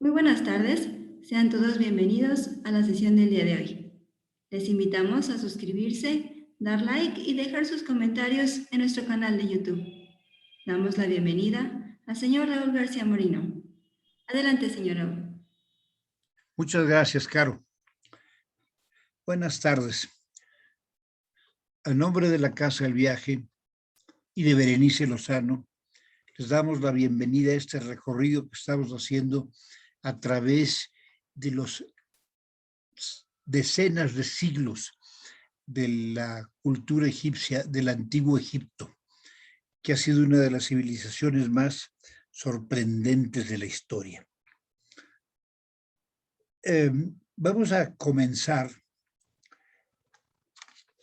Muy buenas tardes, sean todos bienvenidos a la sesión del día de hoy. Les invitamos a suscribirse, dar like y dejar sus comentarios en nuestro canal de YouTube. Damos la bienvenida al señor Raúl García Moreno. Adelante, señor Raúl. Muchas gracias, Caro. Buenas tardes. A nombre de la Casa del Viaje y de Berenice Lozano, les damos la bienvenida a este recorrido que estamos haciendo a través de los decenas de siglos de la cultura egipcia, del antiguo Egipto, que ha sido una de las civilizaciones más sorprendentes de la historia. Vamos a comenzar.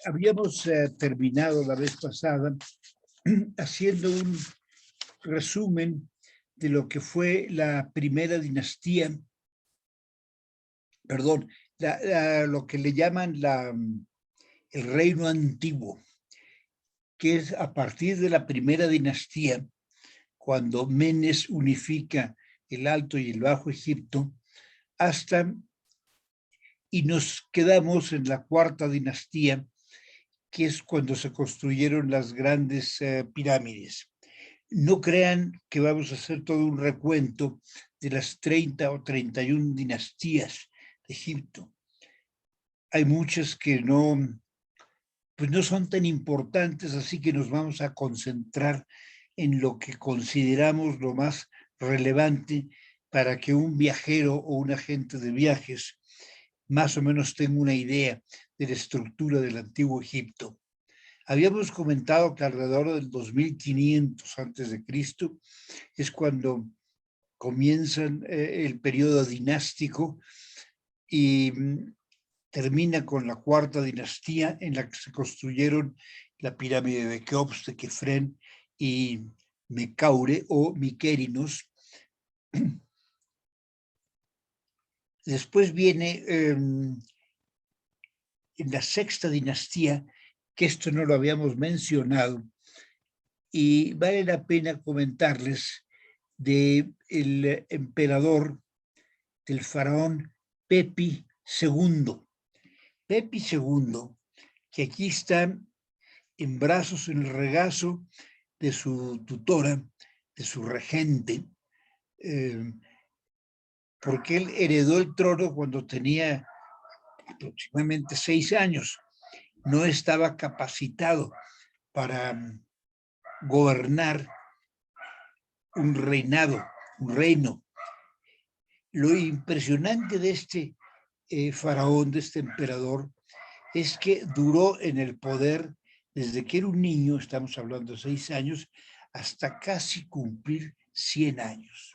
Habíamos terminado la vez pasada haciendo un resumen de lo que fue la primera dinastía, perdón, lo que le llaman el reino antiguo, que es a partir de la primera dinastía, cuando Menes unifica el Alto y el Bajo Egipto, y nos quedamos en la cuarta dinastía, que es cuando se construyeron las grandes pirámides. No crean que vamos a hacer todo un recuento de las 30 o 31 dinastías de Egipto. Hay muchas que no son tan importantes, así que nos vamos a concentrar en lo que consideramos lo más relevante para que un viajero o un agente de viajes más o menos tenga una idea de la estructura del antiguo Egipto. Habíamos comentado que alrededor del 2500 antes de Cristo es cuando comienzan el periodo dinástico y termina con la cuarta dinastía en la que se construyeron la pirámide de Keops, de Kefren y Mecaure o Miquerinos. Después viene en la sexta dinastía, que esto no lo habíamos mencionado, y vale la pena comentarles del emperador, del faraón Pepi II. Pepi II, que aquí está en brazos, en el regazo de su tutora, de su regente, porque él heredó el trono cuando tenía aproximadamente 6 años. No estaba capacitado para gobernar un reinado, un reino. Lo impresionante de este faraón, de este emperador, es que duró en el poder desde que era un niño, estamos hablando de 6 años, hasta casi cumplir 100 años.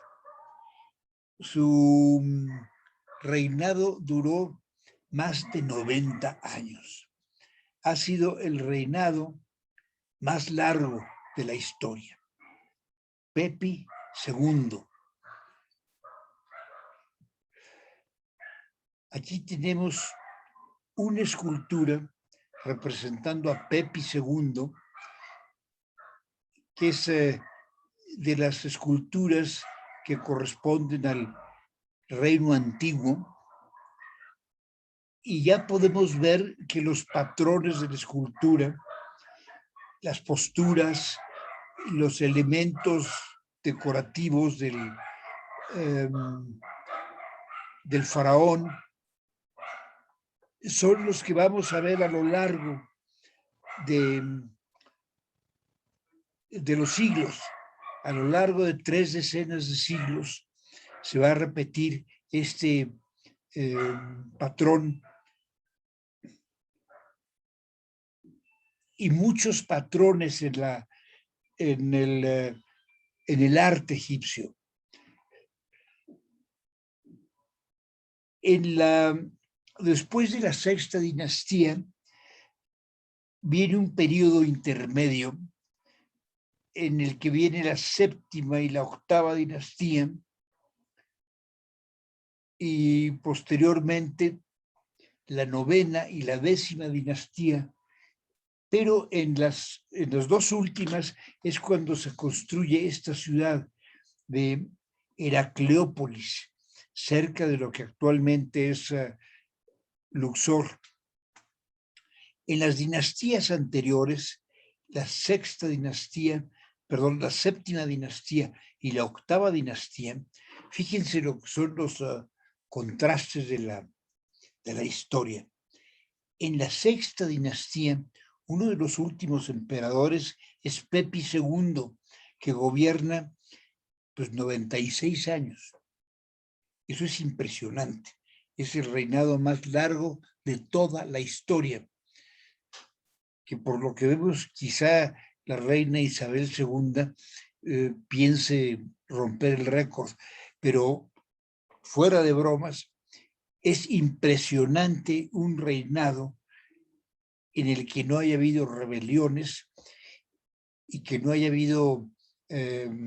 Su reinado duró más de 90 años. Ha sido el reinado más largo de la historia. Pepi II. Aquí tenemos una escultura representando a Pepi II, que es de las esculturas que corresponden al reino antiguo, y ya podemos ver que los patrones de la escultura, las posturas, los elementos decorativos del faraón son los que vamos a ver a lo largo de los siglos. A lo largo de 3 decenas de siglos se va a repetir este patrón y muchos patrones en el arte egipcio. Después de la sexta dinastía viene un periodo intermedio en el que viene la séptima y la octava dinastía, y posteriormente la novena y la 10ª dinastía, pero en las 2 últimas es cuando se construye esta ciudad de Heracleópolis. cerca de lo que actualmente es Luxor. En las dinastías anteriores, la séptima dinastía y la octava dinastía, fíjense lo que son los contrastes de la historia. En la sexta dinastía, uno de los últimos emperadores es Pepi II, que gobierna pues 96 años. Eso es impresionante. Es el reinado más largo de toda la historia, que por lo que vemos quizá la reina Isabel II piense romper el récord, pero fuera de bromas, es impresionante un reinado en el que no haya habido rebeliones y que no haya habido, ¿qué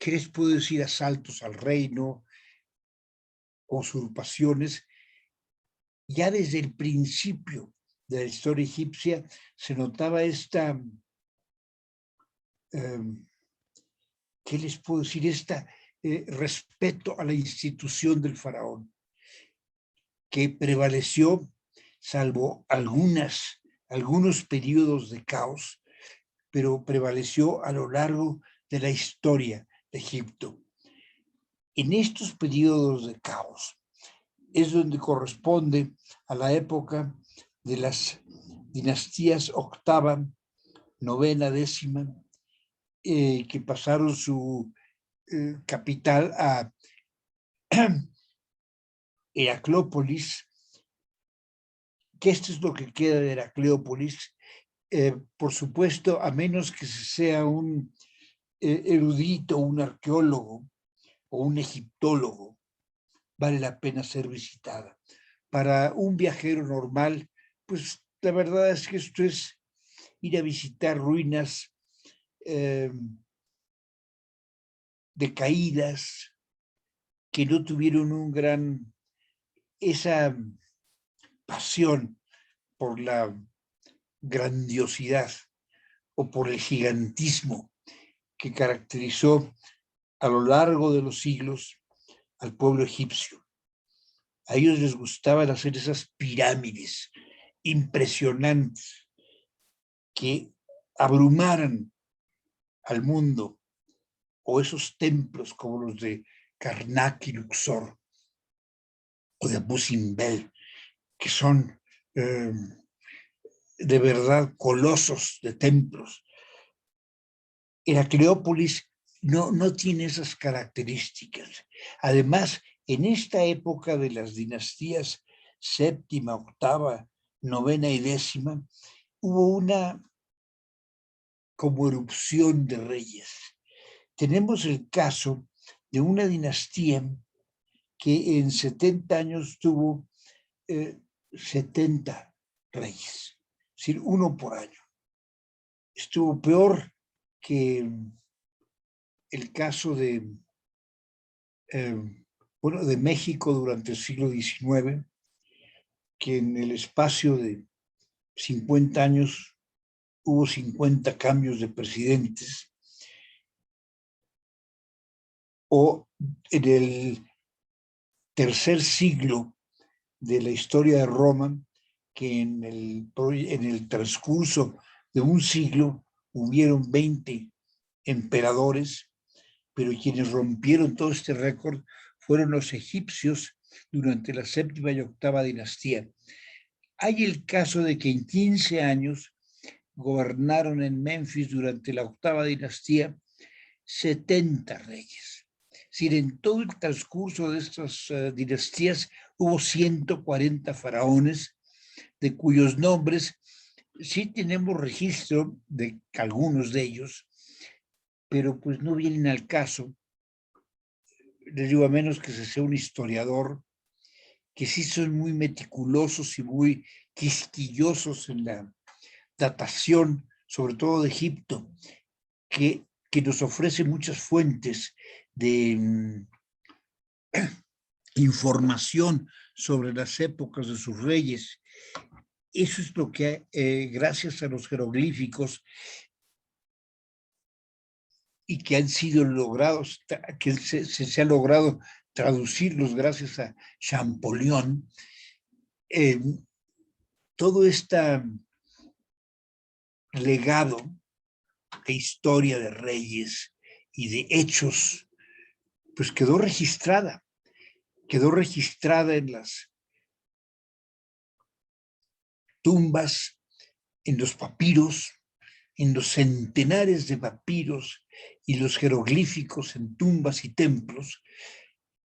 les puedo decir? Asaltos al reino, usurpaciones. Ya desde el principio de la historia egipcia se notaba esta, ¿qué les puedo decir? Respeto a la institución del faraón, que prevaleció, salvo algunos periodos de caos, pero prevaleció a lo largo de la historia de Egipto. En estos periodos de caos es donde corresponde a la época de las dinastías octava, novena, décima, que pasaron su capital a Heraclópolis, que esto es lo que queda de Heraclópolis. Por supuesto, a menos que se sea un erudito, un arqueólogo o un egiptólogo, vale la pena ser visitada. Para un viajero normal, pues la verdad es que esto es ir a visitar ruinas decaídas, que no tuvieron esa pasión por la grandiosidad o por el gigantismo que caracterizó a lo largo de los siglos al pueblo egipcio. A ellos les gustaba hacer esas pirámides impresionantes que abrumaran al mundo, o esos templos como los de Karnak y Luxor, o de Abu Simbel, que son de verdad colosos de templos. Heracleópolis no tiene esas características. Además, en esta época de las dinastías séptima, octava, novena y décima, hubo una como erupción de reyes. Tenemos el caso de una dinastía que en 70 años tuvo 70 reyes, es decir, uno por año. Estuvo peor que el caso de México durante el siglo XIX, que en el espacio de 50 años hubo 50 cambios de presidentes, o en el tercer siglo de la historia de Roma, que en el transcurso de un siglo hubieron 20 emperadores, pero quienes rompieron todo este récord fueron los egipcios durante la séptima y octava dinastía. Hay el caso de que en 15 años gobernaron en Memphis durante la octava dinastía 70 reyes. Es decir, en todo el transcurso de estas dinastías hubo 140 faraones, de cuyos nombres sí tenemos registro de algunos de ellos, pero pues no vienen al caso. Les digo, a menos que se sea un historiador, que sí son muy meticulosos y muy quisquillosos en la datación, sobre todo de Egipto, que nos ofrece muchas fuentes de información sobre las épocas de sus reyes. Eso es lo que, gracias a los jeroglíficos, y que han sido logrados, que se ha logrado traducirlos gracias a Champollion, todo este legado de historia de reyes y de hechos, pues quedó registrada en las tumbas, en los papiros, en los centenares de papiros y los jeroglíficos en tumbas y templos,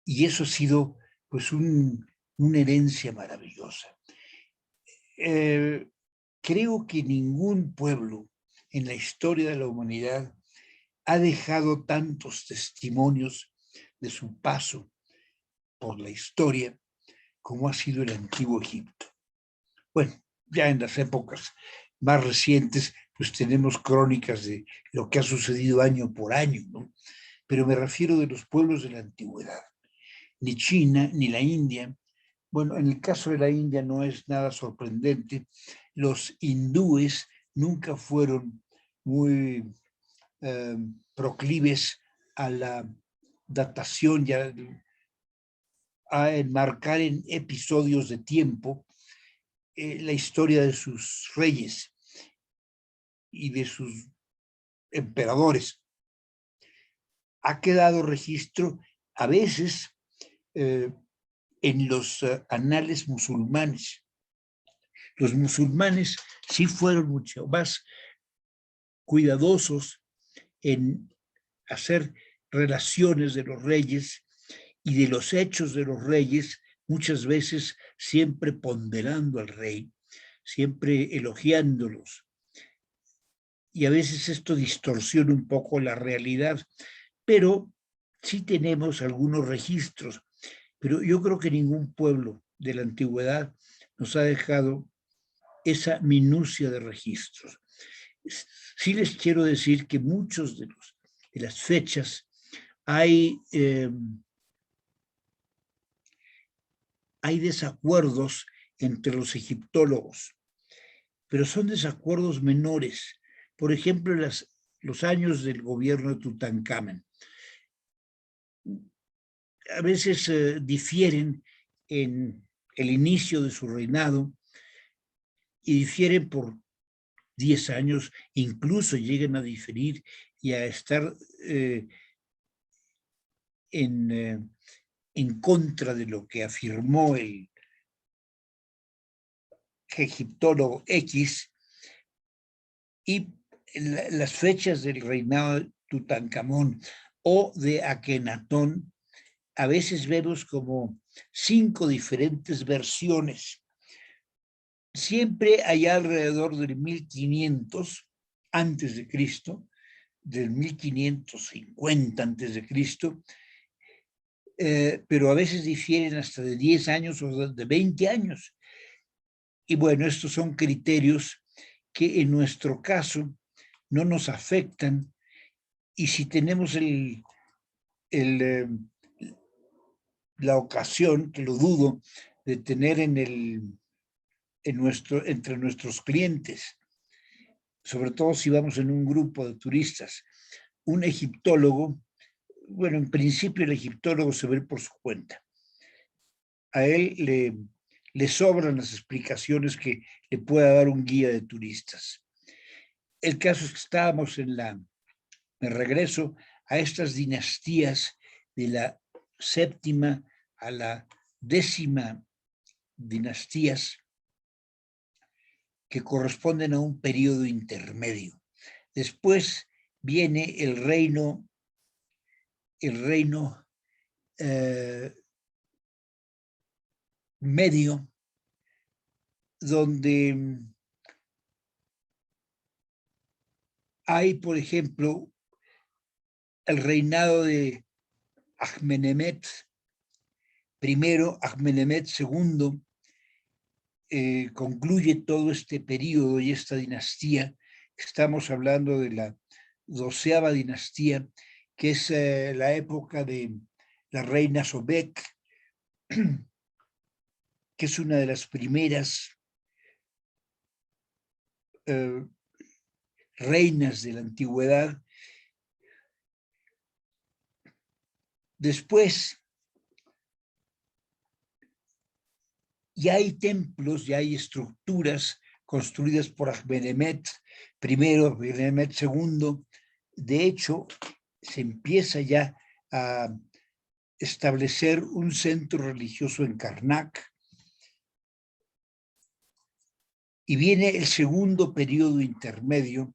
y eso ha sido pues una herencia maravillosa. Creo que ningún pueblo en la historia de la humanidad ha dejado tantos testimonios de su paso por la historia como ha sido el Antiguo Egipto. Bueno, ya en las épocas más recientes, pues tenemos crónicas de lo que ha sucedido año por año, ¿no? Pero me refiero de los pueblos de la antigüedad. Ni China, ni la India. Bueno, en el caso de la India no es nada sorprendente. Los hindúes nunca fueron muy proclives a la datación, a enmarcar en episodios de tiempo la historia de sus reyes y de sus emperadores. Ha quedado registro a veces en los anales musulmanes. Los musulmanes sí fueron mucho más cuidadosos en hacer relaciones de los reyes y de los hechos de los reyes, muchas veces siempre ponderando al rey, siempre elogiándolos. Y a veces esto distorsiona un poco la realidad, pero sí tenemos algunos registros. Pero yo creo que ningún pueblo de la antigüedad nos ha dejado esa minucia de registros. Sí les quiero decir que muchos de las fechas hay desacuerdos entre los egiptólogos, pero son desacuerdos menores. Por ejemplo, los años del gobierno de Tutankamón. A veces difieren en el inicio de su reinado y difieren por 10 años, incluso llegan a diferir y a estar en contra de lo que afirmó el egiptólogo X, y las fechas del reinado de Tutankamón o de Akenatón, a veces vemos como 5 diferentes versiones. Siempre hay alrededor del 1500 antes de Cristo, del 1550 antes de Cristo, pero a veces difieren hasta de 10 años o de 20 años. Y bueno, estos son criterios que en nuestro caso no nos afectan, y si tenemos la ocasión, que lo dudo, de tener entre nuestros clientes, sobre todo si vamos en un grupo de turistas, un egiptólogo, bueno, en principio el egiptólogo se ve por su cuenta. A él le sobran las explicaciones que le pueda dar un guía de turistas. El caso es que estábamos me regreso a estas dinastías de la 7ª a la 10ª dinastías, que corresponden a un periodo intermedio. Después viene el reino medio, donde hay, por ejemplo, el reinado de Amenemhet I, Amenemhet II, concluye todo este periodo y esta dinastía. Estamos hablando de la 12ª dinastía, que es la época de la reina Sobek, que es una de las primeras reinas de la antigüedad. Después ya hay templos, ya hay estructuras construidas por Amenemhet I, Amenemhet II. De hecho, se empieza ya a establecer un centro religioso en Karnak. Y viene el segundo periodo intermedio,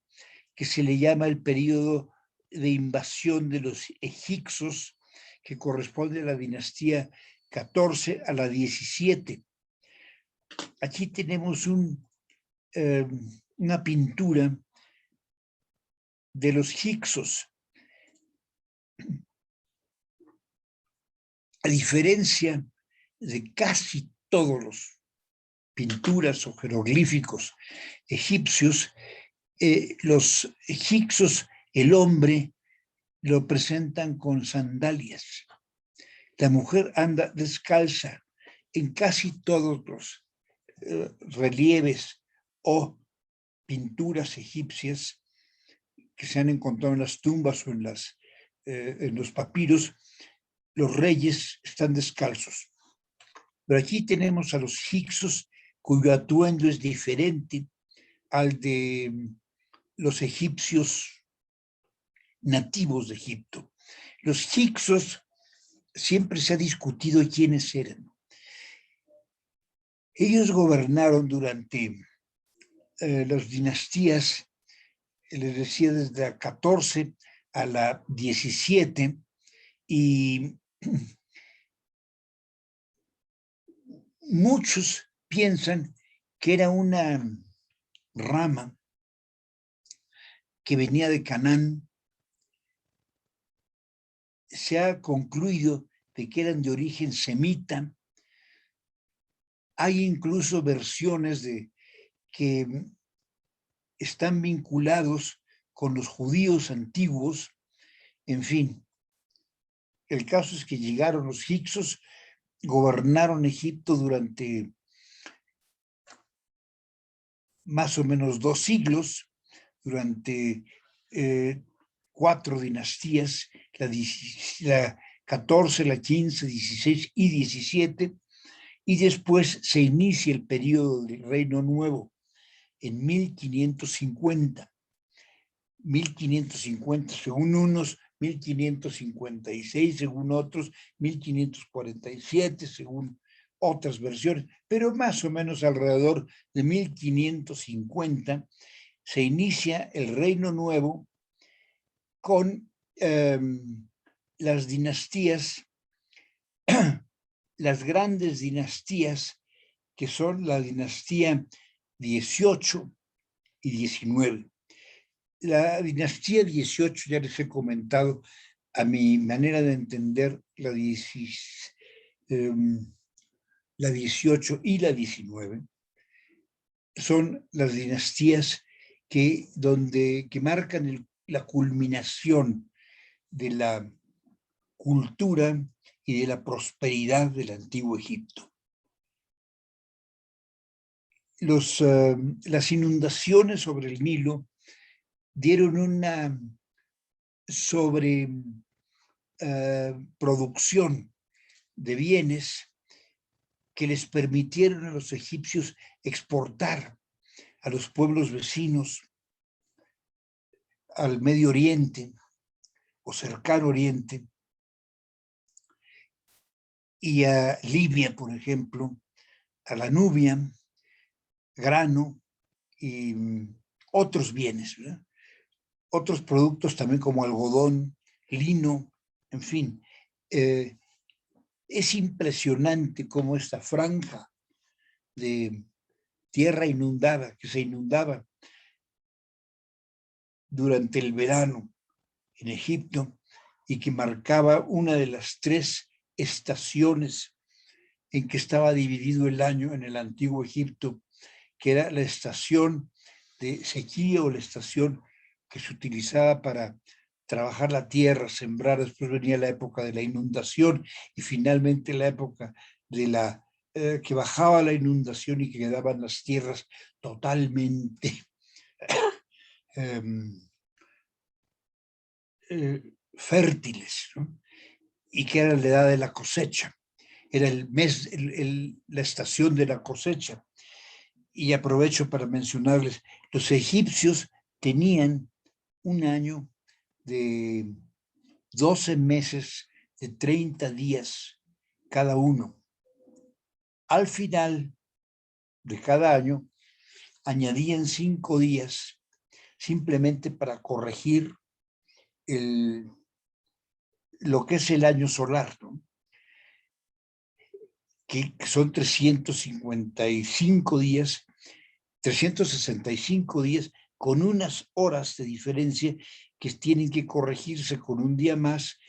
que se le llama el periodo de invasión de los egipcios, que corresponde a la dinastía 14 a la 17. Aquí tenemos una pintura de los hicsos. A diferencia de casi todos los pinturas o jeroglíficos egipcios, los hicsos, el hombre, lo presentan con sandalias. La mujer anda descalza. En casi todos los relieves o pinturas egipcias que se han encontrado en las tumbas o en los papiros, los reyes están descalzos. Pero aquí tenemos a los hicsos cuyo atuendo es diferente al de los egipcios nativos de Egipto. Los hicsos siempre se ha discutido quiénes eran. Ellos gobernaron durante las dinastías, les decía, desde la 14 a la 17, y muchos piensan que era una rama que venía de Canaán. Se ha concluido de que eran de origen semita. Hay incluso versiones de que están vinculados con los judíos antiguos. En fin, el caso es que llegaron los hicsos, gobernaron Egipto durante más o menos 2 siglos, durante 4 dinastías, la 14, la 15, 16 y 17, y después se inicia el periodo del Reino Nuevo en 1550. 1550 según unos, 1556 según otros, 1547 según otras versiones, pero más o menos alrededor de 1550 se inicia el Reino Nuevo con las dinastías, las grandes dinastías que son la dinastía 18 y 19. La dinastía 18, ya les he comentado, a mi manera de entender, la 18 y la 19, son las dinastías que marcan la culminación de la cultura y de la prosperidad del antiguo Egipto. Las inundaciones sobre el Nilo dieron una sobreproducción de bienes que les permitieron a los egipcios exportar a los pueblos vecinos, al Medio Oriente o Cercano Oriente, y a Libia, por ejemplo, a la Nubia, grano y otros bienes, ¿verdad? Otros productos también como algodón, lino, en fin. Es impresionante cómo esta franja de tierra inundada, que se inundaba durante el verano en Egipto y que marcaba una de las 3 estaciones en que estaba dividido el año en el antiguo Egipto, que era la estación de sequía o la estación que se utilizaba para trabajar la tierra, sembrar. Después venía la época de la inundación y finalmente la época de que bajaba la inundación y que quedaban las tierras totalmente fértiles, ¿no? Y que era la edad de la cosecha. era el mes, la estación de la cosecha. Y aprovecho para mencionarles, los egipcios tenían un año de 12 meses de 30 días cada uno. Al final de cada año, añadían 5 días simplemente para corregir lo que es el año solar, ¿no? Que son 355 días, 365 días con unas horas de diferencia que tienen que corregirse con un día más,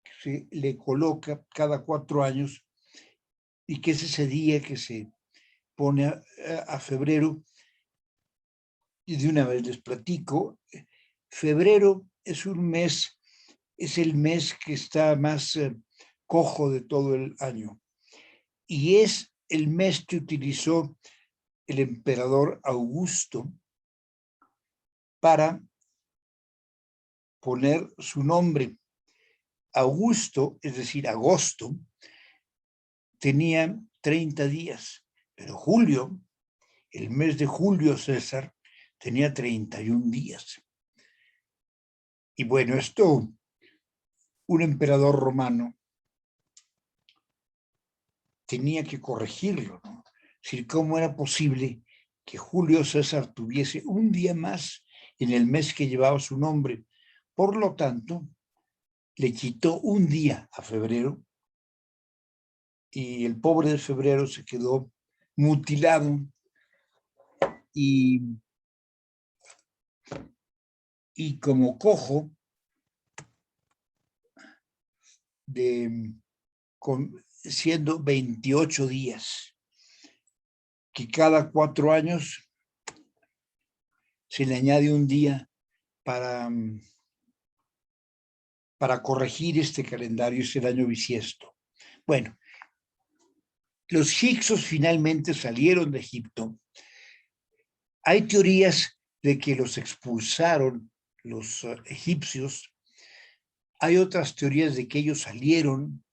que se le coloca cada 4 años, y que es ese día que se pone a febrero. Y de una vez les platico, febrero es un mes, es el mes que está más cojo de todo el año. Y es el mes que utilizó el emperador Augusto para poner su nombre. Augusto, es decir, agosto, tenía 30 días, pero Julio, el mes de Julio César, tenía 31 días. Y bueno, esto, un emperador romano tenía que corregirlo, ¿no? Es decir, ¿cómo era posible que Julio César tuviese un día más en el mes que llevaba su nombre? Por lo tanto, le quitó un día a febrero y el pobre de febrero se quedó mutilado y como cojo siendo 28 días, que cada 4 años se le añade un día para corregir este calendario, es el año bisiesto. Bueno, los hicsos finalmente salieron de Egipto. Hay teorías de que los expulsaron los egipcios. Hay otras teorías de que ellos salieron.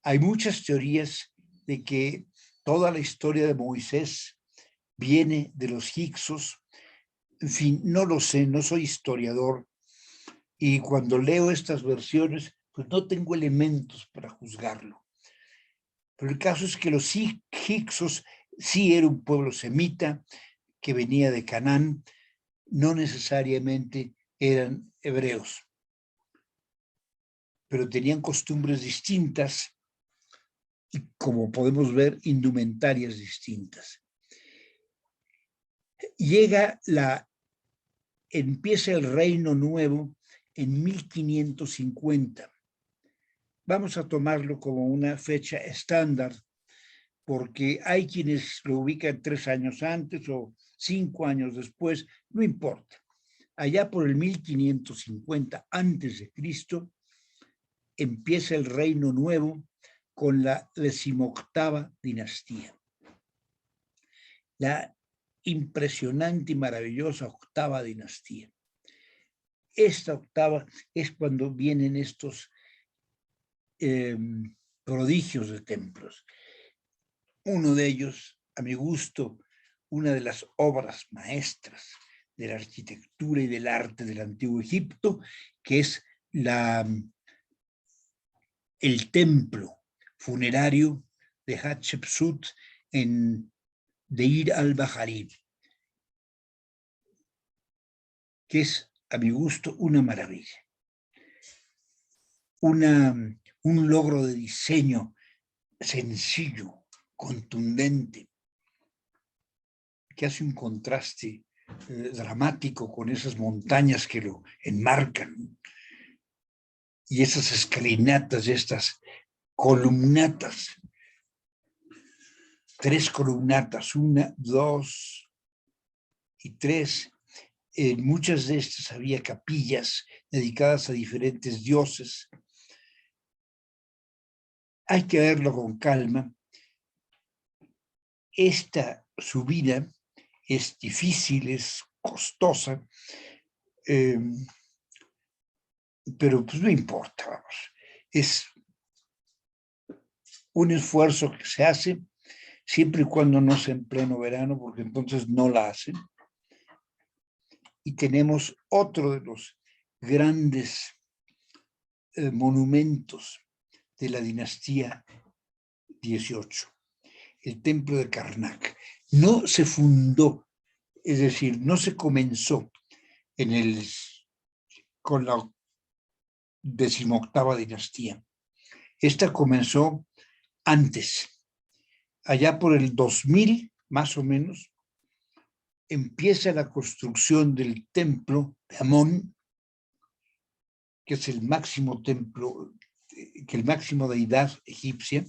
Hay muchas teorías de que toda la historia de Moisés viene de los hicsos. En fin, no lo sé, no soy historiador. Y cuando leo estas versiones, pues no tengo elementos para juzgarlo. Pero el caso es que los hicsos sí era un pueblo semita que venía de Canaán, no necesariamente eran hebreos, pero tenían costumbres distintas y, como podemos ver, indumentarias distintas. Empieza el reino nuevo en 1550. Vamos a tomarlo como una fecha estándar, porque hay quienes lo ubican 3 años antes o 5 años después, no importa. Allá por el 1550 antes de Cristo empieza el reino nuevo con la 18ª dinastía. La impresionante y maravillosa 8ª dinastía. Esta 8ª es cuando vienen estos prodigios de templos. Uno de ellos, a mi gusto, una de las obras maestras de la arquitectura y del arte del Antiguo Egipto, que es el templo funerario de Hatshepsut en Deir al-Bahari, que es, a mi gusto, una maravilla. Un logro de diseño sencillo, contundente, que hace un contraste dramático con esas montañas que lo enmarcan y esas escalinatas y estas columnatas. 3 columnatas, 1, 2 y 3. En muchas de estas había capillas dedicadas a diferentes dioses. Hay que verlo con calma. Esta subida es difícil, es costosa, pero pues no importa, vamos. Es un esfuerzo que se hace siempre y cuando no sea en pleno verano, porque entonces no la hacen. Y tenemos otro de los grandes monumentos de la dinastía 18, el templo de Karnak. No se fundó, es decir, no se comenzó con la 18ª dinastía. Esta comenzó antes, allá por el 2000, más o menos, empieza la construcción del templo de Amón, que es el máximo templo, que el máximo deidad egipcia,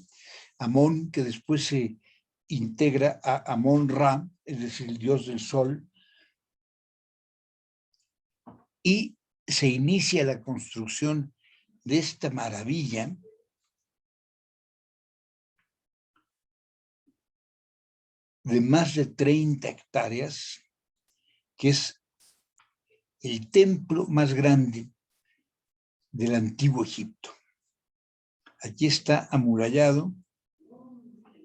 Amón, que después se integra a Amón-Ra, es decir, el dios del sol, y se inicia la construcción de esta maravilla de más de 30 hectáreas, que es el templo más grande del antiguo Egipto. Aquí está amurallado,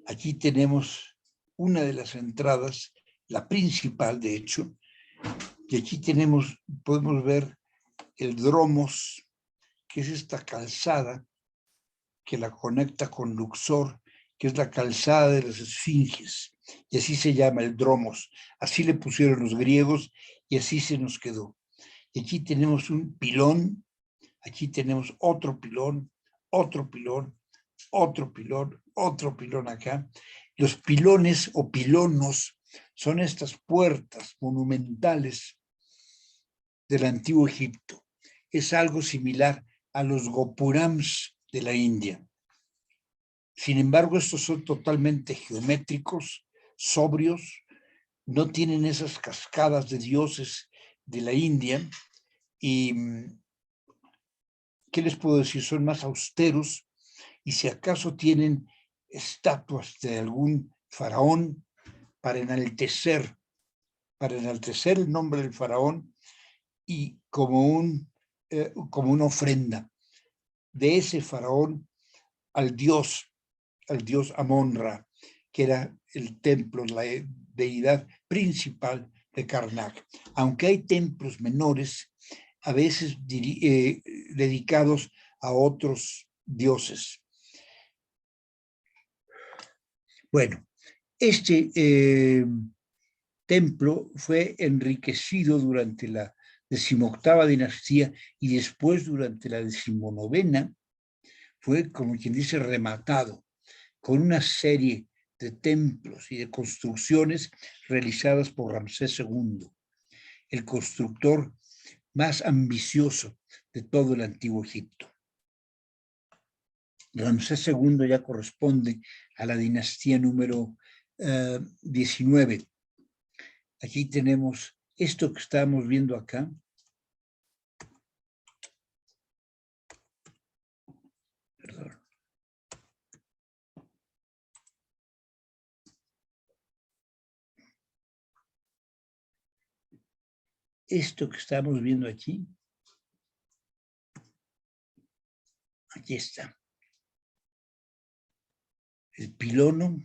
aquí tenemos una de las entradas, la principal de hecho, y aquí podemos ver el Dromos, que es esta calzada que la conecta con Luxor, que es la calzada de las esfinges, y así se llama el Dromos, así le pusieron los griegos y así se nos quedó. Y aquí tenemos un pilón, aquí tenemos otro pilón, otro pilón, otro pilón, otro pilón acá. Los pilones o pilonos son estas puertas monumentales del antiguo Egipto. Es algo similar a los gopurams de la India. Sin embargo, estos son totalmente geométricos, sobrios, no tienen esas cascadas de dioses de la India y, ¿qué les puedo decir? Son más austeros y si acaso tienen estatuas de algún faraón para enaltecer el nombre del faraón y como una ofrenda de ese faraón al dios Amon-Ra, que era el templo, la deidad principal de Karnak. Aunque hay templos menores, a veces dedicados a otros dioses. Bueno, este templo fue enriquecido durante la 18ª dinastía y después durante la 19ª fue, como quien dice, rematado con una serie de templos y de construcciones realizadas por Ramsés II, el constructor más ambicioso de todo el antiguo Egipto. Ramsés II ya corresponde a la dinastía número 19. Aquí tenemos esto que estamos viendo acá. Perdón. Esto que estamos viendo aquí está. El pilono,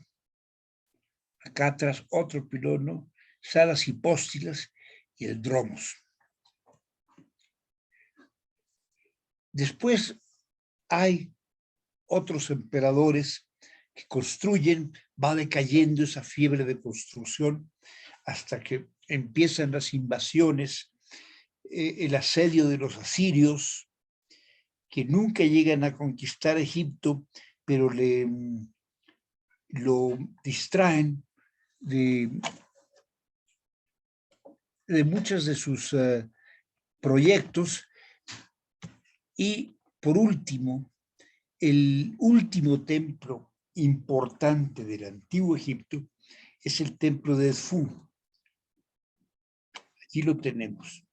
acá atrás otro pilono, salas hipóstilas y el dromos. Después hay otros emperadores que construyen, va decayendo esa fiebre de construcción hasta que empiezan las invasiones, el asedio de los asirios, que nunca llegan a conquistar Egipto, pero lo distraen de muchos de sus proyectos. Y por último, el último templo importante del antiguo Egipto es el templo de Edfú. Aquí lo tenemos.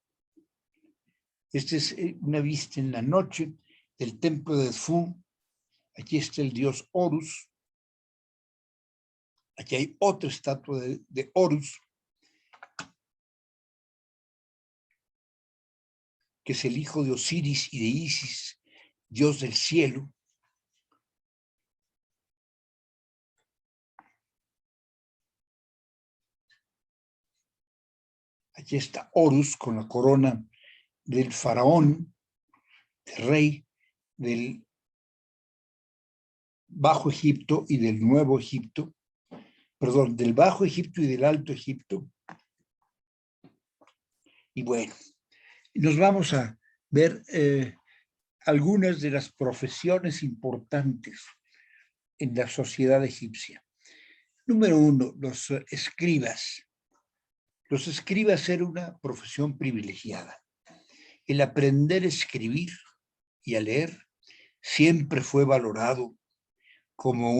Esta es una vista en la noche del templo de Edfú. Aquí está el dios Horus. Aquí hay otra estatua de Horus, que es el hijo de Osiris y de Isis, dios del cielo. Aquí está Horus con la corona del faraón, del rey del Bajo Egipto y del Nuevo Egipto, perdón, del Bajo Egipto y del Alto Egipto. Y bueno, nos vamos a ver algunas de las profesiones importantes en la sociedad egipcia. Número 1, los escribas. Los escribas era una profesión privilegiada. El aprender a escribir y a leer siempre fue valorado como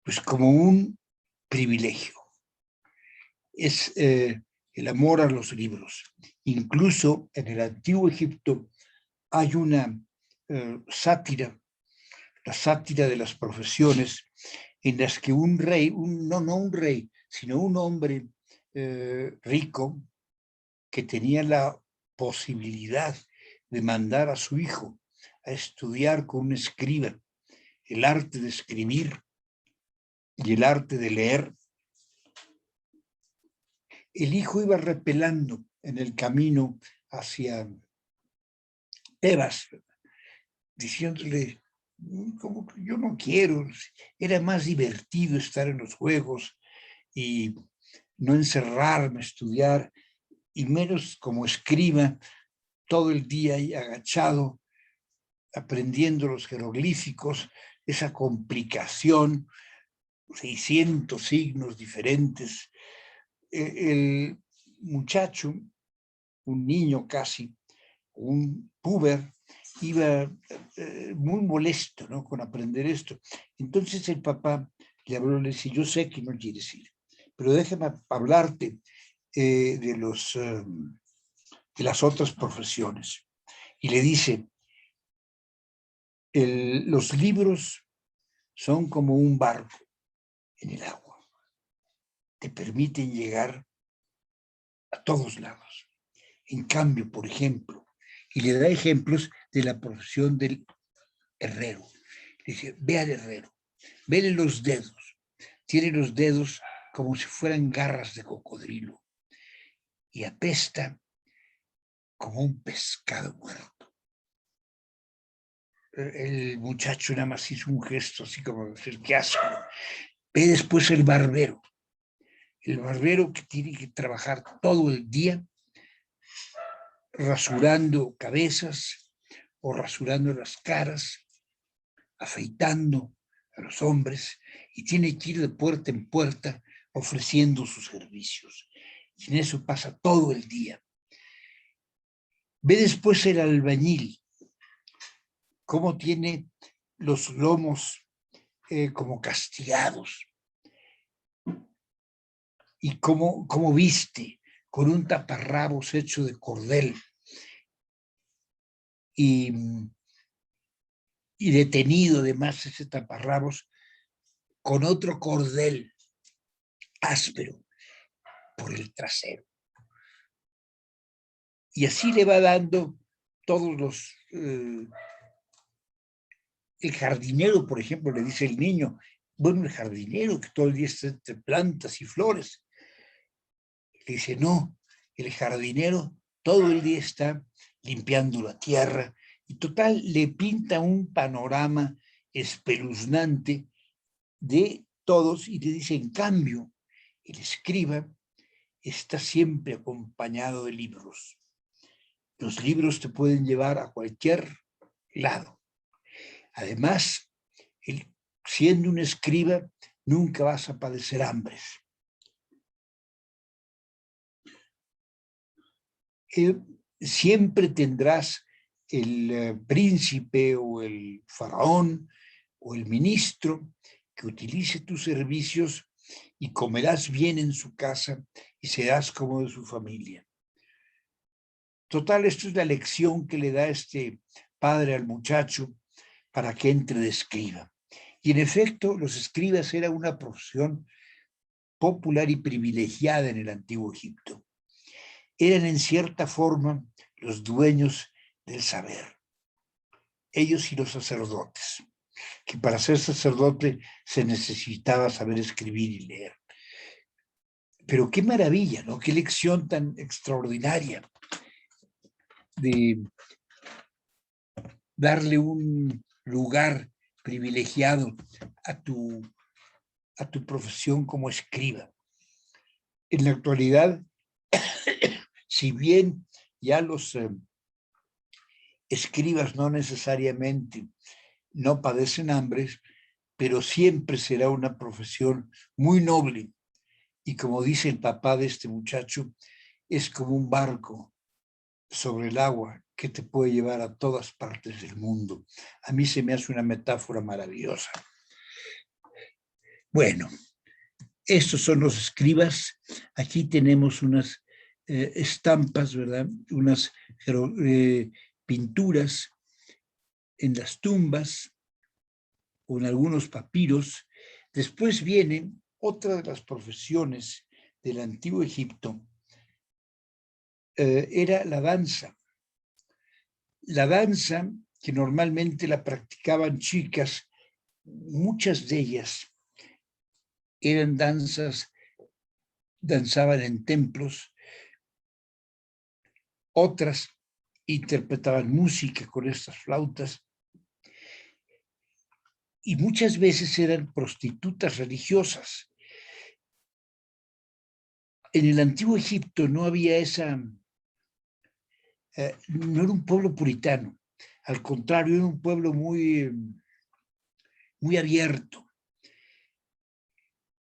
pues como un privilegio. Es el amor a los libros. Incluso en el antiguo Egipto hay una sátira, la sátira de las profesiones, en las que un rey, no un rey, sino un hombre rico que tenía la posibilidad de mandar a su hijo a estudiar con un escriba el arte de escribir y el arte de leer. El hijo iba repelando en el camino hacia Tebas, diciéndole, como que yo no quiero, era más divertido estar en los juegos y no encerrarme a estudiar, y menos como escriba todo el día ahí agachado, aprendiendo los jeroglíficos, esa complicación, 600 signos diferentes. El muchacho, un niño casi, un puber, iba muy molesto, ¿no?, con aprender esto. Entonces el papá le habló, le dice, yo sé que no quieres ir, pero déjame hablarte de las otras profesiones. Y le dice, los libros son como un barco en el agua. Te permiten llegar a todos lados. En cambio, por ejemplo, y le da ejemplos de la profesión del herrero. Le dice, ve al herrero, vele los dedos. Tiene los dedos como si fueran garras de cocodrilo y apesta como un pescado muerto. El muchacho nada más hizo un gesto así como decir, qué asco. Ve después el barbero que tiene que trabajar todo el día rasurando cabezas o rasurando las caras, afeitando a los hombres, y tiene que ir de puerta en puerta ofreciendo sus servicios. Y en eso pasa todo el día. Ve después el albañil, cómo tiene los lomos como castigados, y cómo viste con un taparrabos hecho de cordel y detenido además ese taparrabos con otro cordel áspero por el trasero. Y así le va dando todos los... el jardinero, por ejemplo, le dice el niño, bueno, el jardinero que todo el día está entre plantas y flores. Le dice, no, el jardinero todo el día está limpiando la tierra, y total le pinta un panorama espeluznante de todos, y le dice, en cambio, el escriba está siempre acompañado de libros. Los libros te pueden llevar a cualquier lado. Además, siendo un escriba, nunca vas a padecer hambres. Siempre tendrás el príncipe o el faraón o el ministro que utilice tus servicios, y comerás bien en su casa y serás como de su familia. Total, esto es la lección que le da este padre al muchacho para que entre de escriba. Y en efecto, los escribas era una profesión popular y privilegiada en el antiguo Egipto. Eran en cierta forma los dueños del saber, ellos y los sacerdotes. que para ser sacerdote se necesitaba saber escribir y leer. Pero qué maravilla, ¿no? Qué lección tan extraordinaria de darle un lugar privilegiado a tu profesión como escriba. En la actualidad, si bien ya los escribas no necesariamente no padecen hambres, pero siempre será una profesión muy noble. Y como dice el papá de este muchacho, es como un barco sobre el agua que te puede llevar a todas partes del mundo. A mí se me hace una metáfora maravillosa. Bueno, estos son los escribas. Aquí tenemos unas estampas, ¿verdad? Unas pinturas en las tumbas o en algunos papiros. Después viene otra de las profesiones del antiguo Egipto, era la danza. La danza, que normalmente la practicaban chicas, muchas de ellas eran danzaban en templos, otras interpretaban música con estas flautas, y muchas veces eran prostitutas religiosas. En el antiguo Egipto no había no era un pueblo puritano, al contrario, era un pueblo muy, muy abierto.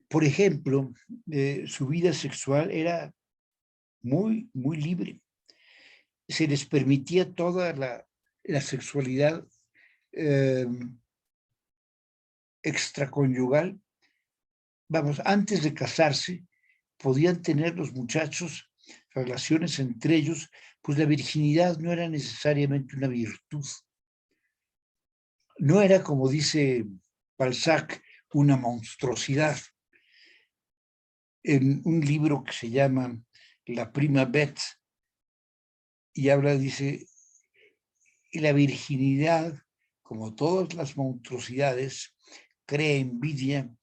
Por ejemplo, su vida sexual era muy, muy libre. Se les permitía toda la sexualidad extraconyugal. Vamos, antes de casarse, podían tener los muchachos relaciones entre ellos, pues la virginidad no era necesariamente una virtud. No era, como dice Balzac, una monstruosidad. En un libro que se llama La prima Beth, y habla, dice, la virginidad, como todas las monstruosidades, crea envidia,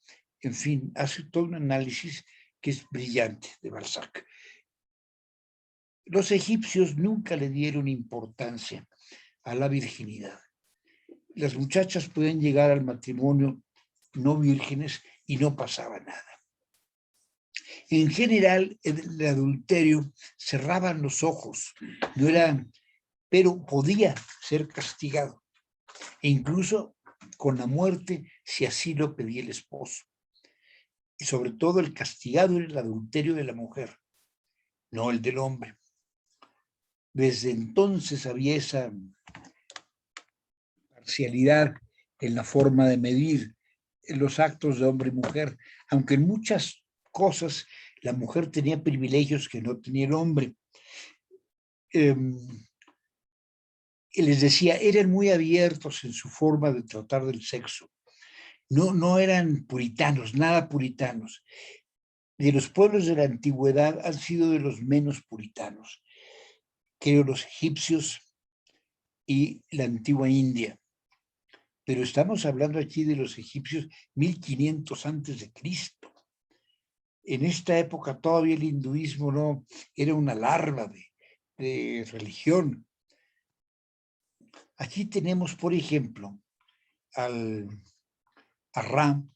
en fin, hace todo un análisis que es brillante de Balzac. Los egipcios nunca le dieron importancia a la virginidad. Las muchachas pueden llegar al matrimonio no vírgenes y no pasaba nada. En general, el adulterio cerraban los ojos, no era, pero podía ser castigado, e incluso con la muerte si así lo pedía el esposo. Y sobre todo el castigado era el adulterio de la mujer, no el del hombre. Desde entonces había esa parcialidad en la forma de medir los actos de hombre y mujer, aunque en muchas cosas la mujer tenía privilegios que no tenía el hombre. Y les decía, eran muy abiertos en su forma de tratar del sexo. No eran puritanos, nada puritanos. De los pueblos de la antigüedad han sido de los menos puritanos, creo los egipcios y la antigua India. Pero estamos hablando aquí de los egipcios 1500 antes de Cristo. En esta época todavía el hinduismo no era una larva de religión. Aquí tenemos, por ejemplo, a Ram,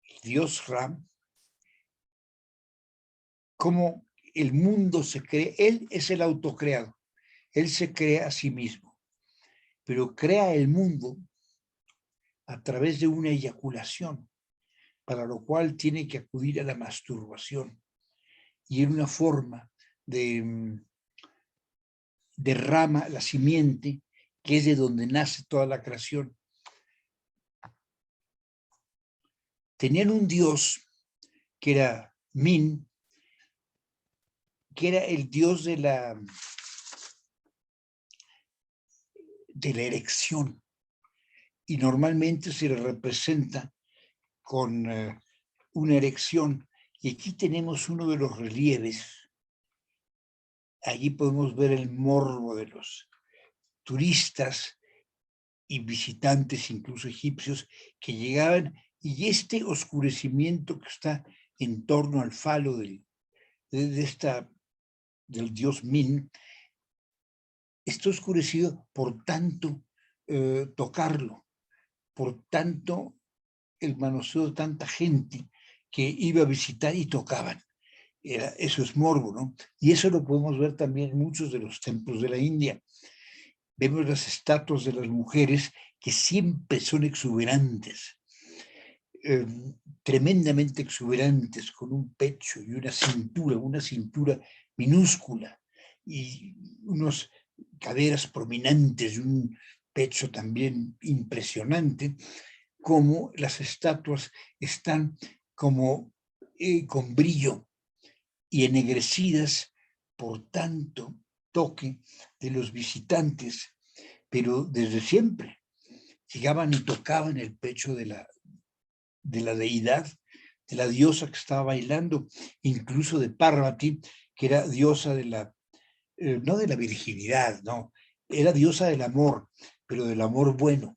el dios Ram, cómo el mundo se crea. Él es el autocreado, él se crea a sí mismo, pero crea el mundo a través de una eyaculación, para lo cual tiene que acudir a la masturbación. Y en una forma derrama la simiente, que es de donde nace toda la creación. Tenían un dios que era Min, que era el dios de la erección, y normalmente se le representa con una erección. Y aquí tenemos uno de los relieves. Allí podemos ver el morbo de los turistas y visitantes, incluso egipcios, que llegaban, y este oscurecimiento que está en torno al falo del dios Min, está oscurecido por tanto tocarlo, por tanto el manoseo de tanta gente que iba a visitar y tocaban. Eso es morbo, ¿no? Y eso lo podemos ver también en muchos de los templos de la India. Vemos las estatuas de las mujeres que siempre son exuberantes, tremendamente exuberantes, con un pecho y una cintura minúscula, y unas caderas prominentes y un pecho también impresionante, como las estatuas están como con brillo y ennegrecidas por tanto toque de los visitantes, pero desde siempre llegaban y tocaban el pecho de la deidad, de la diosa que estaba bailando, incluso de Parvati, que era diosa de no de la virginidad, no, era diosa del amor, pero del amor bueno.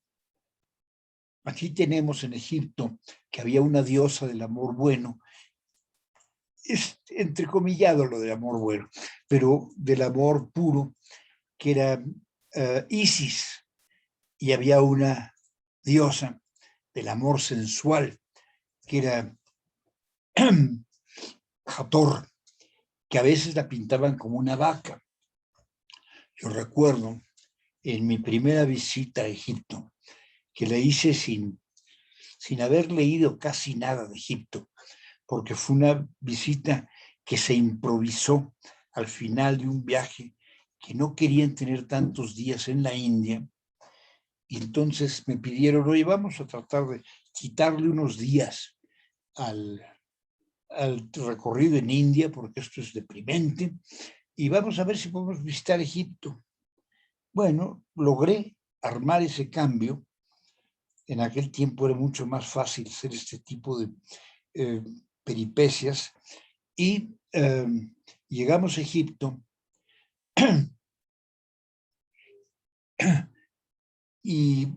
Aquí tenemos en Egipto que había una diosa del amor bueno, es entrecomillado lo del amor bueno, pero del amor puro, que era Isis, y había una diosa del amor sensual, que era Hathor, que a veces la pintaban como una vaca. Yo recuerdo en mi primera visita a Egipto, que la hice sin haber leído casi nada de Egipto, porque fue una visita que se improvisó al final de un viaje que no querían tener tantos días en la India, y entonces me pidieron, oye, vamos a tratar de quitarle unos días al recorrido en India, porque esto es deprimente, y vamos a ver si podemos visitar Egipto. Bueno, logré armar ese cambio. En aquel tiempo era mucho más fácil hacer este tipo de peripecias, y llegamos a Egipto y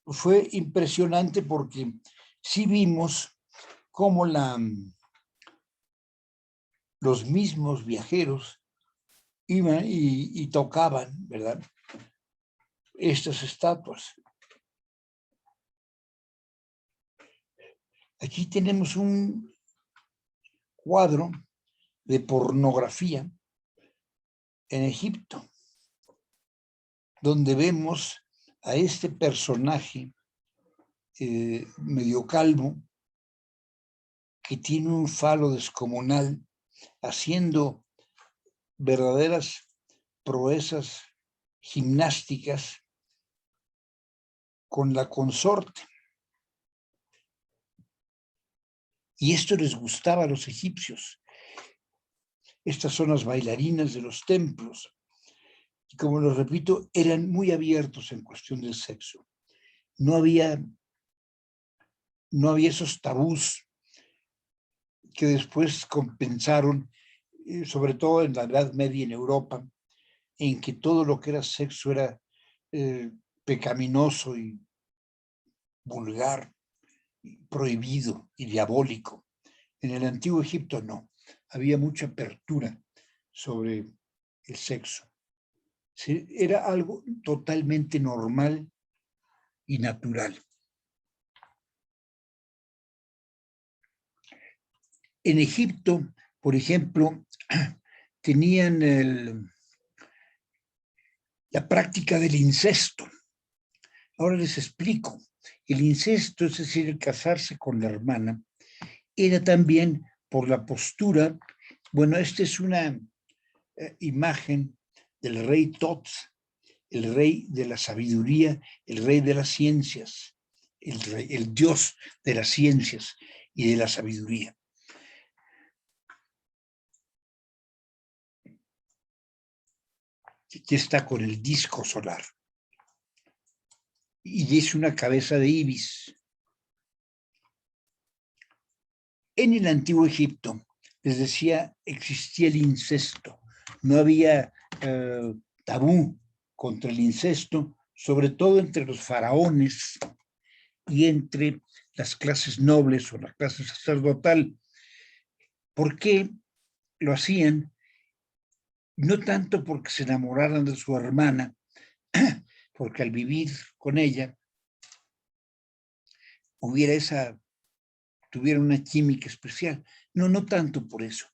fue impresionante porque sí vimos cómo los mismos viajeros iban y tocaban, ¿verdad?, estas estatuas. Aquí tenemos un cuadro de pornografía en Egipto, donde vemos a este personaje medio calvo, que tiene un falo descomunal, haciendo verdaderas proezas gimnásticas con la consorte. Y esto les gustaba a los egipcios. Estas son las bailarinas de los templos. Y como lo repito, eran muy abiertos en cuestión del sexo. No había esos tabús que después compensaron, sobre todo en la Edad Media en Europa, en que todo lo que era sexo era pecaminoso y vulgar, prohibido y diabólico. En el antiguo Egipto no, había mucha apertura sobre el sexo. Era algo totalmente normal y natural. En Egipto, por ejemplo, tenían la práctica del incesto. Ahora les explico. El incesto, es decir, el casarse con la hermana, era también por la postura. Bueno, esta es una imagen del rey Tot, el rey de la sabiduría, el rey de las ciencias, el dios de las ciencias y de la sabiduría. Aquí está con el disco solar. Y es una cabeza de ibis. En el antiguo Egipto, les decía, existía el incesto. No había tabú contra el incesto, sobre todo entre los faraones y entre las clases nobles o la clase sacerdotal. ¿Por qué lo hacían? No tanto porque se enamoraran de su hermana, porque al vivir con ella tuviera una química especial. No, no tanto por eso.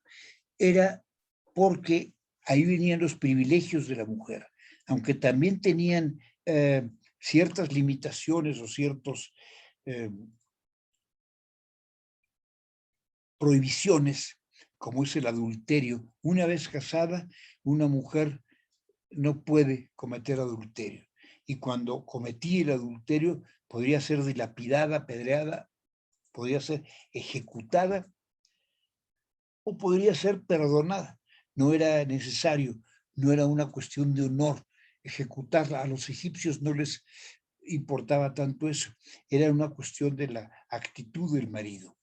Era porque ahí venían los privilegios de la mujer, aunque también tenían ciertas limitaciones o ciertos prohibiciones, como es el adulterio. Una vez casada, una mujer no puede cometer adulterio. Y cuando cometía el adulterio, podría ser dilapidada, apedreada, podría ser ejecutada o podría ser perdonada. No era necesario, no era una cuestión de honor ejecutarla. A los egipcios no les importaba tanto eso, era una cuestión de la actitud del marido.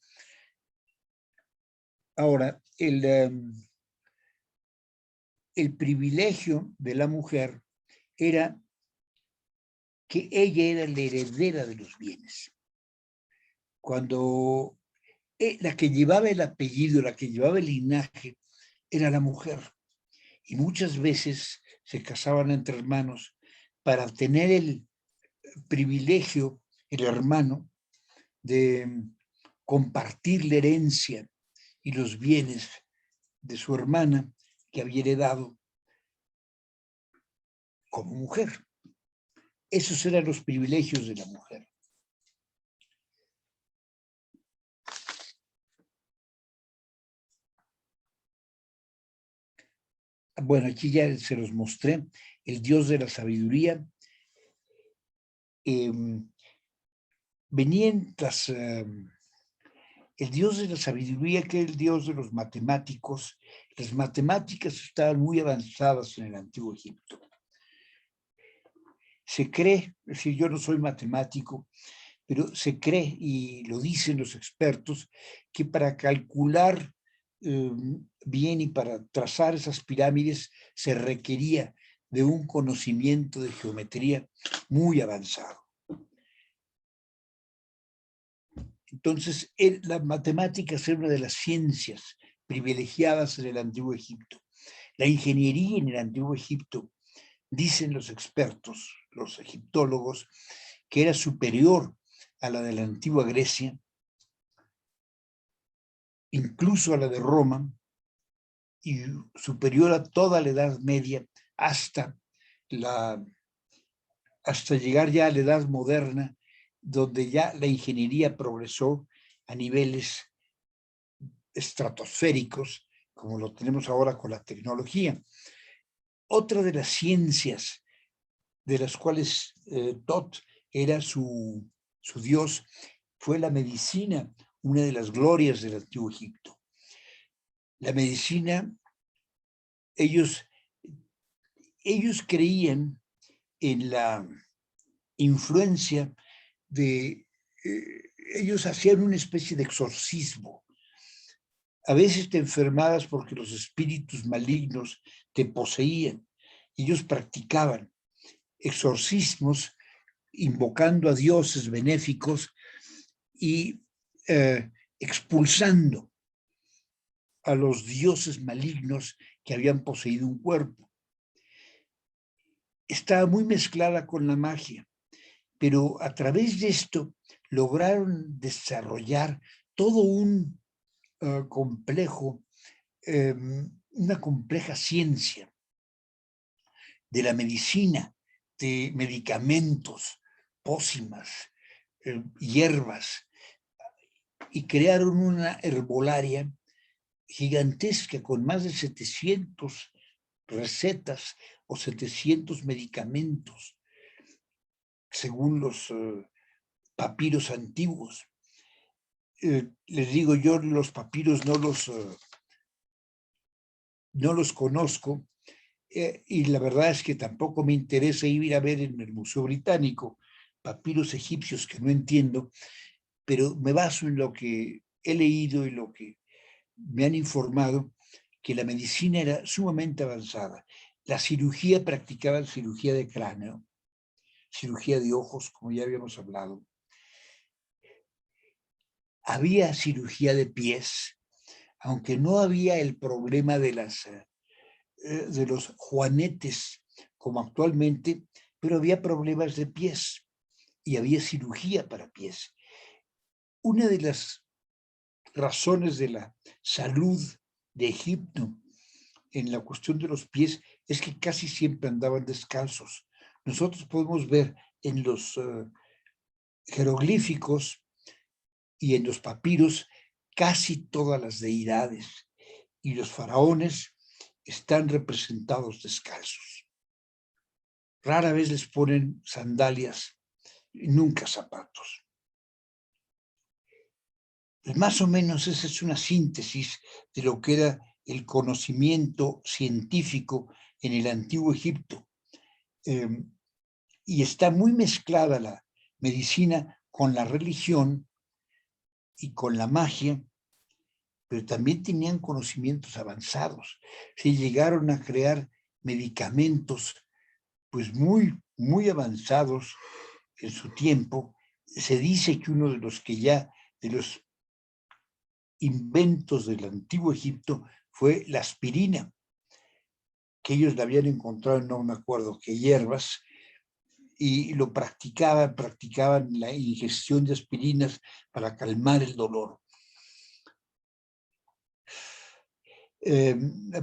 Ahora, el privilegio de la mujer era que ella era la heredera de los bienes. Cuando la que llevaba el apellido, la que llevaba el linaje, era la mujer. Y muchas veces se casaban entre hermanos para tener el privilegio, el hermano, de compartir la herencia y los bienes de su hermana que había heredado como mujer. Esos eran los privilegios de la mujer. Bueno, aquí ya se los mostré, el Dios de la sabiduría. Venían el Dios de la sabiduría, que es el Dios de los matemáticos. Las matemáticas estaban muy avanzadas en el Antiguo Egipto. Se cree, es decir, yo no soy matemático, pero se cree, y lo dicen los expertos, que para calcular bien y para trazar esas pirámides se requería de un conocimiento de geometría muy avanzado. Entonces, la matemática es una de las ciencias privilegiadas en el Antiguo Egipto. La ingeniería en el Antiguo Egipto, dicen los expertos, los egiptólogos, que era superior a la de la antigua Grecia, incluso a la de Roma, y superior a toda la Edad Media hasta llegar ya a la Edad Moderna, donde ya la ingeniería progresó a niveles estratosféricos, como lo tenemos ahora con la tecnología. Otra de las ciencias de las cuales Tot era su dios fue la medicina, una de las glorias del Antiguo Egipto. La medicina, ellos creían en la influencia de, ellos hacían una especie de exorcismo. A veces te enfermabas porque los espíritus malignos te poseían. Ellos practicaban exorcismos invocando a dioses benéficos y expulsando a los dioses malignos que habían poseído un cuerpo. Estaba muy mezclada con la magia, pero a través de esto lograron desarrollar todo un complejo, una compleja ciencia de la medicina, de medicamentos, pócimas, hierbas, y crearon una herbolaria gigantesca con más de 700 recetas o 700 medicamentos, según los papiros antiguos. Les digo, yo los papiros no los conozco, y la verdad es que tampoco me interesa ir a ver en el Museo Británico papiros egipcios que no entiendo, pero me baso en lo que he leído y lo que me han informado, que la medicina era sumamente avanzada. La cirugía, practicaban cirugía de cráneo, cirugía de ojos, como ya habíamos hablado. Había cirugía de pies, aunque no había el problema de los juanetes como actualmente, pero había problemas de pies y había cirugía para pies. Una de las razones de la salud de Egipto en la cuestión de los pies es que casi siempre andaban descalzos. Nosotros podemos ver en los jeroglíficos y en los papiros casi todas las deidades y los faraones están representados descalzos. Rara vez les ponen sandalias y nunca zapatos. Pues más o menos esa es una síntesis de lo que era el conocimiento científico en el antiguo Egipto. Y está muy mezclada la medicina con la religión y con la magia, pero también tenían conocimientos avanzados. Se llegaron a crear medicamentos pues muy avanzados en su tiempo. Se dice que uno de los inventos del antiguo Egipto fue la aspirina, que ellos la habían encontrado en no me acuerdo qué hierbas, y lo practicaban la ingestión de aspirinas para calmar el dolor.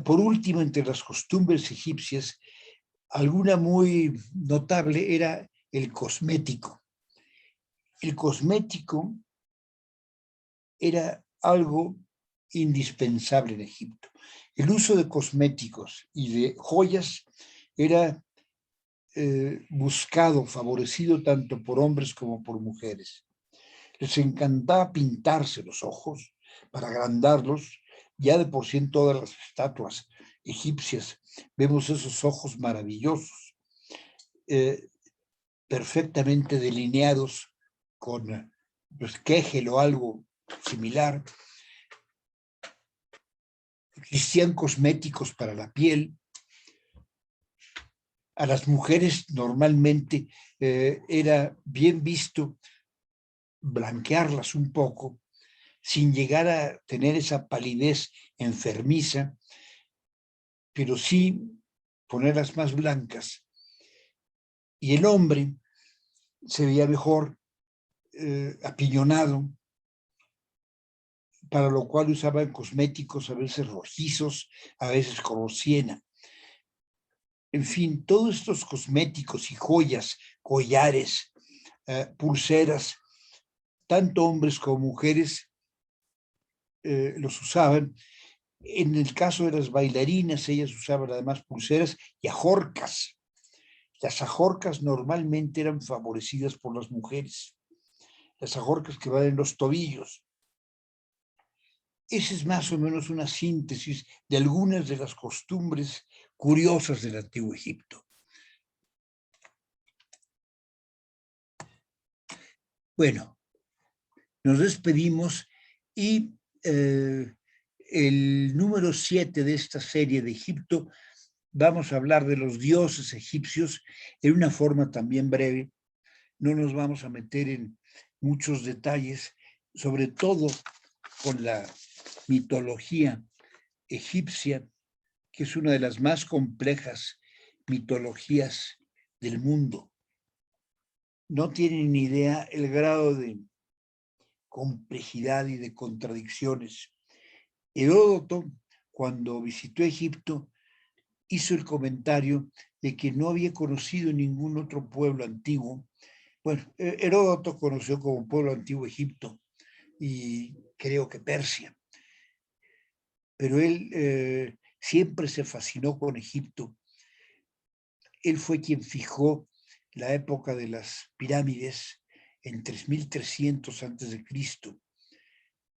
Por último, entre las costumbres egipcias, alguna muy notable era el cosmético. El cosmético era algo indispensable en Egipto. El uso de cosméticos y de joyas era buscado, favorecido tanto por hombres como por mujeres. Les encantaba pintarse los ojos para agrandarlos. Ya de por sí en todas las estatuas egipcias vemos esos ojos maravillosos, perfectamente delineados con quejel o algo similar. Existían cosméticos para la piel. A las mujeres normalmente era bien visto blanquearlas un poco, sin llegar a tener esa palidez enfermiza, pero sí ponerlas más blancas. Y el hombre se veía mejor apiñonado, para lo cual usaban cosméticos a veces rojizos, a veces color siena. En fin, todos estos cosméticos y joyas, collares, pulseras, tanto hombres como mujeres los usaban. En el caso de las bailarinas, ellas usaban además pulseras y ajorcas. Las ajorcas normalmente eran favorecidas por las mujeres. Las ajorcas que van en los tobillos. Esa es más o menos una síntesis de algunas de las costumbres curiosas del Antiguo Egipto. Bueno, nos despedimos y el número 7 de esta serie de Egipto vamos a hablar de los dioses egipcios en una forma también breve. No nos vamos a meter en muchos detalles, sobre todo con la mitología egipcia, que es una de las más complejas mitologías del mundo. No tienen ni idea el grado de complejidad y de contradicciones. Heródoto, cuando visitó Egipto, hizo el comentario de que no había conocido ningún otro pueblo antiguo. Bueno, Heródoto conoció como pueblo antiguo Egipto y creo que Persia, pero él siempre se fascinó con Egipto. Él fue quien fijó la época de las pirámides en 3300 antes de Cristo,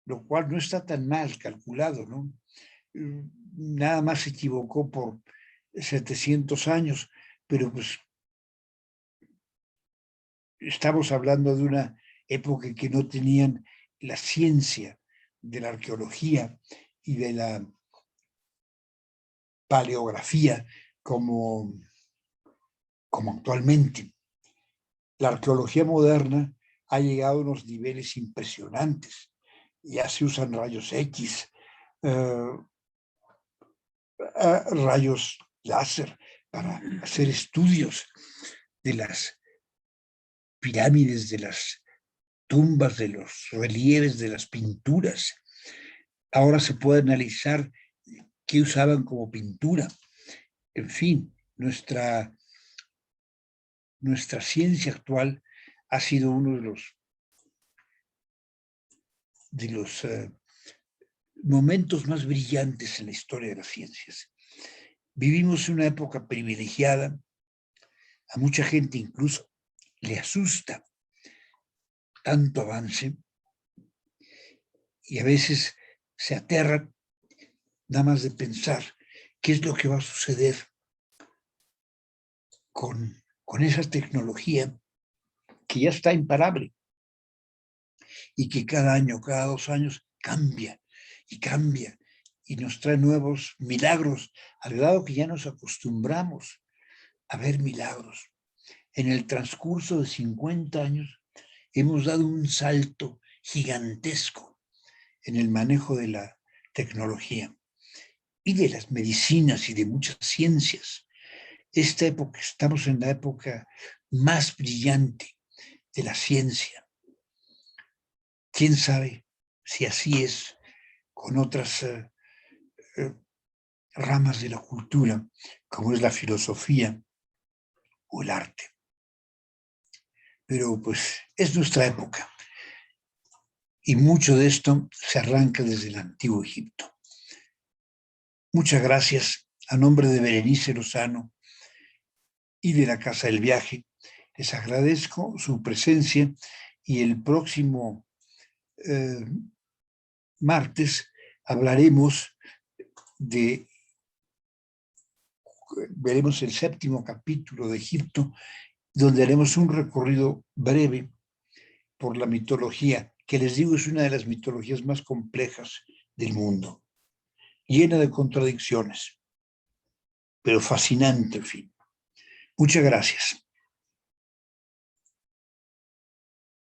lo cual no está tan mal calculado, ¿no? Nada más se equivocó por 700 años, pero pues estamos hablando de una época en que no tenían la ciencia de la arqueología y de la paleografía como actualmente. La arqueología moderna ha llegado a unos niveles impresionantes. Ya se usan rayos X, rayos láser para hacer estudios de las pirámides, de las tumbas, de los relieves, de las pinturas. Ahora se puede analizar qué usaban como pintura. En fin, nuestra ciencia actual ha sido uno de los momentos más brillantes en la historia de las ciencias. Vivimos una época privilegiada. A mucha gente incluso le asusta tanto avance y a veces se aterran nada más de pensar qué es lo que va a suceder con esa tecnología que ya está imparable y que cada año, cada 2 años cambia y nos trae nuevos milagros, al grado que ya nos acostumbramos a ver milagros. En el transcurso de 50 años hemos dado un salto gigantesco en el manejo de la tecnología y de las medicinas y de muchas ciencias. Esta época, estamos en la época más brillante de la ciencia. ¿Quién sabe si así es con otras ramas de la cultura, como es la filosofía o el arte? Pero pues es nuestra época y mucho de esto se arranca desde el Antiguo Egipto. Muchas gracias a nombre de Berenice Lozano y de la Casa del Viaje. Les agradezco su presencia y el próximo martes veremos el 7º capítulo de Egipto, donde haremos un recorrido breve por la mitología, que les digo es una de las mitologías más complejas del mundo, llena de contradicciones, pero fascinante, en fin. Muchas gracias.